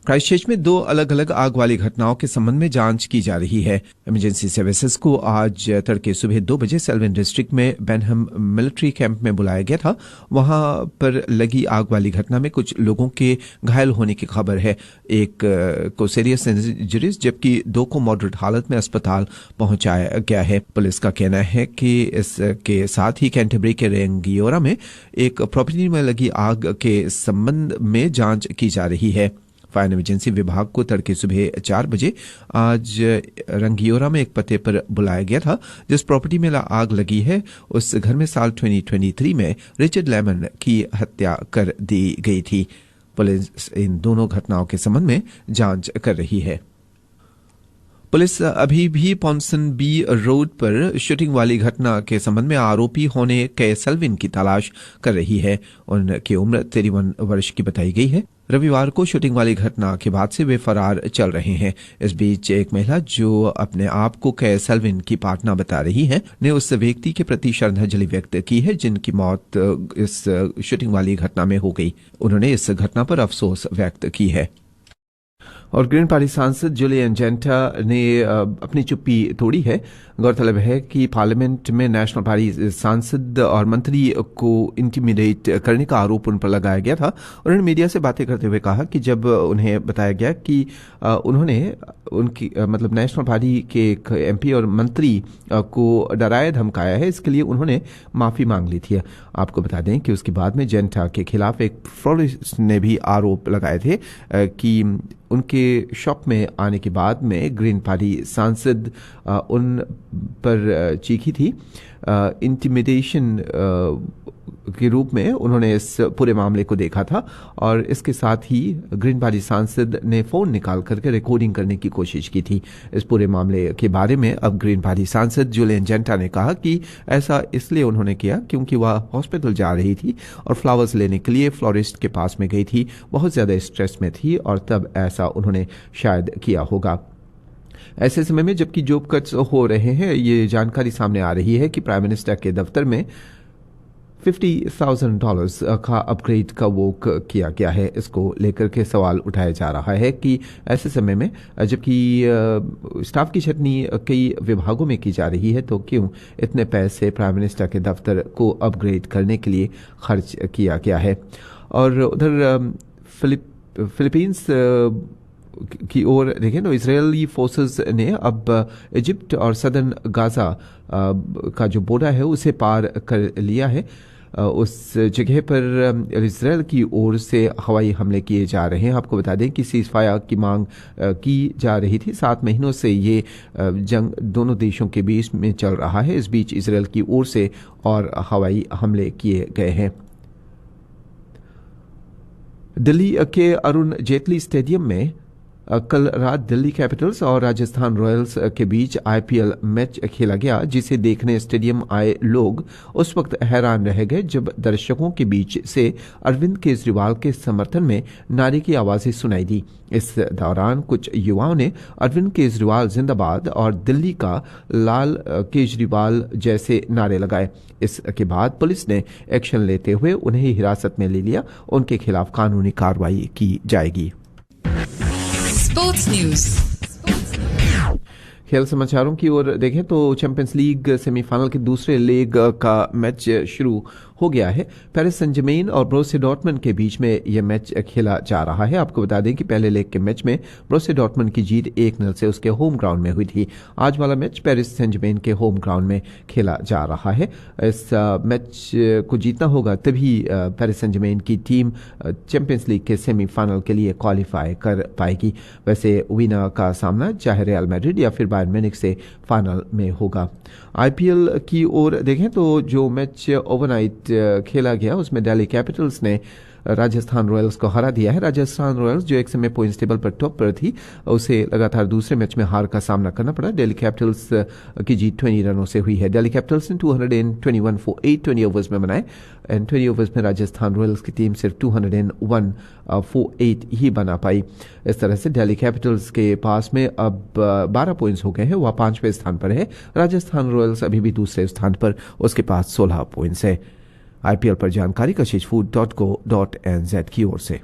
Christchurch में 2 अलग अलग आग वाली घटनाओं के संबंध में जांच की जा रही है। इमरजेंसी सर्विसेज को आज तड़के सुबह 2 बजे सेल्विन डिस्ट्रिक्ट में बेनहम मिलिट्री कैंप में बुलाया गया था। वहां पर लगी आग वाली घटना में कुछ लोगों के घायल होने की खबर है। एक को सीरियस इंजरीज जबकि 2 को मॉडरेट हालत में अस्पताल पहुंचाया गया है। पुलिस का कहना है कि इसके साथ ही कैंटरबरी के रेंगियोरा में एक प्रॉपर्टी में लगी आग के संबंध में जांच की जा रही है। फायर इमरजेंसी विभाग को तड़के सुबह 4 बजे आज रंगियोरा में एक पते पर बुलाया गया था। जिस प्रॉपर्टी में आग लगी है उस घर में साल 2023 में रिचर्ड लेमन की हत्या कर दी गई थी। पुलिस इन दोनों घटनाओं के संबंध में जांच कर रही है। पुलिस अभी भी पॉन्सन बी रोड पर शूटिंग वाली घटना के संबंध में आरोपी होने के सेल्विन की तलाश कर रही है। उनकी उम्र 53 वर्ष की बताई गई है। रविवार को शूटिंग वाली घटना के बाद से वे फरार चल रहे हैं। इस बीच एक महिला जो अपने आप को के सेल्विन की पार्टनर बता रही है ने उस व्यक्ति के प्रति श्रद्धांजलि व्यक्त की है जिनकी मौत इस शूटिंग वाली घटना में हो गई। उन्होंने इस घटना पर अफसोस व्यक्त की है। और ग्रीन पार्टी सांसद जुलियन जेंटा ने अपनी चुप्पी तोड़ी है। गौरतलब है कि पार्लियामेंट में नेशनल पार्टी सांसद और मंत्री को इंटिमिडेट करने का आरोप उन पर लगाया गया था। उन्होंने मीडिया से बातें करते हुए कहा कि जब उन्हें बताया गया कि उन्होंने उनकी मतलब नेशनल पार्टी के एक एमपी और मंत्री को डराया धमकाया है, इसके लिए उन्होंने माफी मांग ली थी। आपको बता दें कि उसके बाद में जेंटा के खिलाफ एक फ्लोरिस्ट ने भी आरोप लगाए थे कि उनके शॉप में आने के बाद में ग्रीन पार्टी सांसद उन पर चीखी थी। इंटिमिडेशन के रूप में उन्होंने इस पूरे मामले को देखा था और इसके साथ ही ग्रीन पार्टी सांसद ने फोन निकाल करके रिकॉर्डिंग करने की कोशिश की थी। इस पूरे मामले के बारे में अब ग्रीन पार्टी सांसद जुलियन जेंटा ने कहा कि ऐसा इसलिए उन्होंने किया क्योंकि वह हॉस्पिटल जा रही थी और फ्लावर्स लेने के लिए फ्लोरिस्ट के पास में गई थी, बहुत ज्यादा स्ट्रेस में थी और तब ऐसा उन्होंने शायद किया होगा। ऐसे समय में जबकि जॉब कट्स हो रहे हैं, ये जानकारी सामने आ रही है कि प्राइम मिनिस्टर के दफ्तर में $50,000 का अपग्रेड का वर्क किया गया है। इसको लेकर के सवाल उठाया जा रहा है कि ऐसे समय में जबकि स्टाफ की छटनी कई विभागों में की जा रही है तो क्यों इतने पैसे प्राइम मिनिस्टर के दफ्तर को अपग्रेड करने के लिए खर्च किया गया है। और उधर फिलीपींस की ओर देखें तो इजरायली फोर्सेस ने अब इजिप्ट और सदर्न गाजा का जो बॉर्डर है उसे पार कर लिया है। उस जगह पर इजरायल की ओर से हवाई हमले किए जा रहे हैं। आपको बता दें कि सीज फायर की मांग की जा रही थी। 7 महीनों से ये जंग दोनों देशों के बीच में चल रहा है। इस बीच इजरायल की ओर से और हवाई हमले किए गए हैं। दिल्ली के अरुण जेटली स्टेडियम में कल रात दिल्ली कैपिटल्स और राजस्थान रॉयल्स के बीच आईपीएल मैच खेला गया, जिसे देखने स्टेडियम आए लोग उस वक्त हैरान रह गए जब दर्शकों के बीच से अरविंद केजरीवाल के समर्थन में नारे की आवाजें सुनाई दी। इस दौरान कुछ युवाओं ने अरविंद केजरीवाल जिंदाबाद और दिल्ली का लाल केजरीवाल जैसे नारे लगाए। इसके बाद पुलिस ने एक्शन लेते हुए उन्हें हिरासत में ले लिया। उनके खिलाफ कानूनी कार्रवाई की जाएगी। Sports news. खेल समाचारों की ओर देखें तो चैंपियंस लीग सेमीफाइनल के दूसरे लेग का मैच शुरू हो गया है। पेरिस सेंट जर्मेन और बोरुसिया डॉर्टमंड के बीच में यह मैच खेला जा रहा है। आपको बता दें कि पहले लेग के मैच में बोरुसिया डॉर्टमंड की जीत 1-0 से उसके होम ग्राउंड में हुई थी। आज वाला मैच पेरिस सेंट जर्मेन के होम ग्राउंड में खेला जा रहा है। इस मैच को जीतना होगा तभी पेरिस सेंट जर्मेन की टीम चैंपियंस लीग के सेमीफाइनल के लिए क्वालिफाई कर पाएगी। वैसे विनर का सामना चाहे रियल मैड्रिड या फिर बायर्न म्यूनिख से फाइनल में होगा। आईपीएल की ओर देखें तो जो मैच ओवरनाइट खेला गया उसमें दिल्ली कैपिटल्स ने राजस्थान रॉयल्स को हरा दिया है। राजस्थान रॉयल्स जो एक समय पॉइंट्स टेबल पर टॉप पर थी, उसे लगातार दूसरे मैच में हार का सामना करना पड़ा। दिल्ली कैपिटल्स की जीत 20 रनों से हुई है। दिल्ली कैपिटल्स ने 221 फॉर 8 20 ओवर्स में बनाए एंड 20 ओवर्स में राजस्थान रॉयल्स की टीम सिर्फ 201 फॉर 8 ही बना पाई। इस तरह से दिल्ली कैपिटल्स के पास में अब 12 पॉइंट्स हो गए हैं, वह 5वें स्थान पर है। राजस्थान रॉयल्स अभी भी दूसरे स्थान पर, उसके पास 16 पॉइंट्स है। आईपीएल पर जानकारी kashish food.co.nz की ओर से।